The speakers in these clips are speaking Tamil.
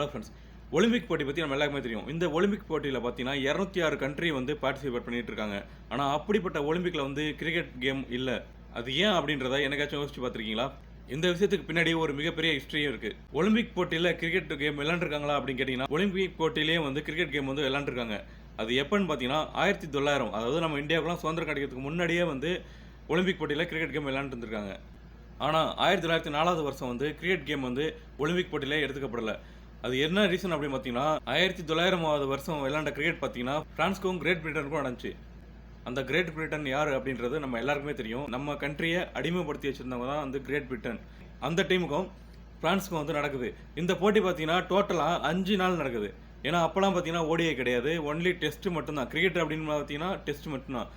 ஹலோ ஃப்ரெண்ட்ஸ், ஒலிம்பிக் போட்டி பற்றி நம்ம எல்லாருக்குமே தெரியும். இந்த ஒலிம்பிக் போட்டியில் பார்த்தீங்கன்னா 206 கண்ட்ரி வந்து பார்ட்டிசிபேட் பண்ணிட்டு இருக்காங்க. ஆனால் அப்படிப்பட்ட ஒலிம்பிக்கில் வந்து கிரிக்கெட் கேம் இல்லை. அது ஏன் அப்படின்றத என்னைக்காச்சும் யோசிச்சு பார்த்துருக்கீங்களா? இந்த விஷயத்துக்கு பின்னாடி ஒரு மிகப்பெரிய ஹிஸ்ட்ரியும் இருக்கு. ஒலிம்பிக் போட்டியில் கிரிக்கெட் கேம் விளையாண்டுருக்காங்களா அப்படின்னு கேட்டிங்கன்னா, ஒலிம்பிக் போட்டியிலேயே வந்து கிரிக்கெட் கேம் வந்து விளையாண்டுருக்காங்க. அது எப்போன்னு பார்த்தீங்கன்னா 1900, அதாவது நம்ம இந்தியாவுக்குலாம் சுதந்திரம் கிடைக்கிறதுக்கு முன்னாடியே வந்து ஒலிம்பிக் போட்டியில் கிரிக்கெட் கேம் விளையாண்டு இருந்திருக்காங்க. ஆனால் 1904 வருஷம் வந்து கிரிக்கெட் கேம் வந்து ஒலிம்பிக் போட்டியிலே எடுத்துக்கப்படலை. அது என்ன ரீசன் அப்படின்னு பார்த்தீங்கன்னா 1900 வருஷம் விளையாண்ட கிரிக்கெட் பார்த்தீங்கன்னா பிரான்ஸ்க்கும் கிரேட் பிரிட்டனுக்கும் நடந்துச்சு. அந்த கிரேட் பிரிட்டன் யார் அப்படின்றது நம்ம எல்லாருக்குமே தெரியும். நம்ம கண்ட்ரியை அடிமைப்படுத்தி வச்சிருந்தவங்க தான் வந்து கிரேட் பிரிட்டன். அந்த டீமுக்கும் பிரான்ஸுக்கும் வந்து நடக்குது. இந்த போட்டி பார்த்தீங்கன்னா டோட்டலாக 5 நாள் நடக்குது. ஏன்னா அப்போலாம் பார்த்தீங்கன்னா ஓடிஐ கிடையாது, ஒன்லி டெஸ்ட் மட்டும்தான். கிரிக்கெட் அப்படின்னு பார்த்தீங்கன்னா டெஸ்ட் மட்டும்தான்.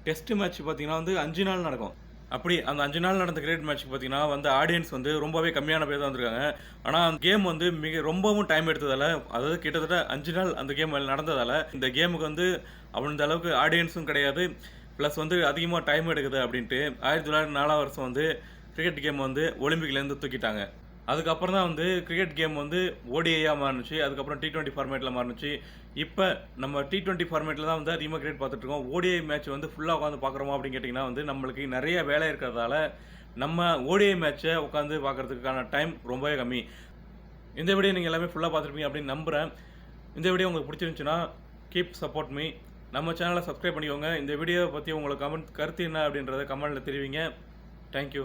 டெஸ்ட் மேட்ச் பார்த்தீங்கன்னா வந்து 5 நாள் நடக்கும். அப்படி அந்த 5 நாள் நடந்த கிரிக்கெட் மேட்ச்க்கு பார்த்தீங்கன்னா வந்து ஆடியன்ஸ் வந்து ரொம்பவே கம்மியான பேர் தான் வந்திருக்காங்க. ஆனால் அந்த கேம் வந்து ரொம்பவும் டைம் எடுத்ததால், அதாவது கிட்டத்தட்ட 5 நாள் அந்த கேம் நடந்ததால் இந்த கேமுக்கு வந்து அந்த அளவுக்கு ஆடியன்ஸும் கிடையாது. ப்ளஸ் வந்து அதிகமாக டைம் எடுக்குது அப்படின்ட்டு 1904 வருஷம் வந்து கிரிக்கெட் கேம் வந்து ஒலிம்பிக்லேருந்து தூக்கிட்டாங்க. அதுக்கப்புறம் தான் வந்து கிரிக்கெட் கேம் வந்து ஓடிஐயாக மாறினுச்சு. அதுக்கப்புறம் T20 ஃபார்மேட்டில் மாறினுச்சு. இப்போ நம்ம T20 ஃபார்மேட்டில் தான் வந்து அதிகமாக கிரிக்கெட் பார்த்துட்ருக்கோம். ஓடிஐ மேட்ச் வந்து ஃபுல்லாக உட்காந்து பார்க்குறோமா அப்படின்னு கேட்டிங்கன்னா வந்து நம்மளுக்கு நிறைய வேலை இருக்கிறதால நம்ம ஓடிஐ மேட்ச்சை உட்காந்து பார்க்குறதுக்கான டைம் ரொம்பவே கம்மி. இந்த வீடியோ நீங்கள் எல்லாமே ஃபுல்லாக பார்த்துருப்பீங்க அப்படின்னு நம்புகிறேன். இந்த வீடியோ உங்களுக்கு பிடிச்சிருந்துச்சுன்னா கீப் சப்போர்ட் மீ. நம்ம சேனலை சப்ஸ்கிரைப் பண்ணிக்கோங்க. இந்த வீடியோவை பற்றி உங்களுக்கு கருத்து என்ன அப்படின்றத கமெண்ட்டில் தெரிவிங்க. தேங்க்யூ.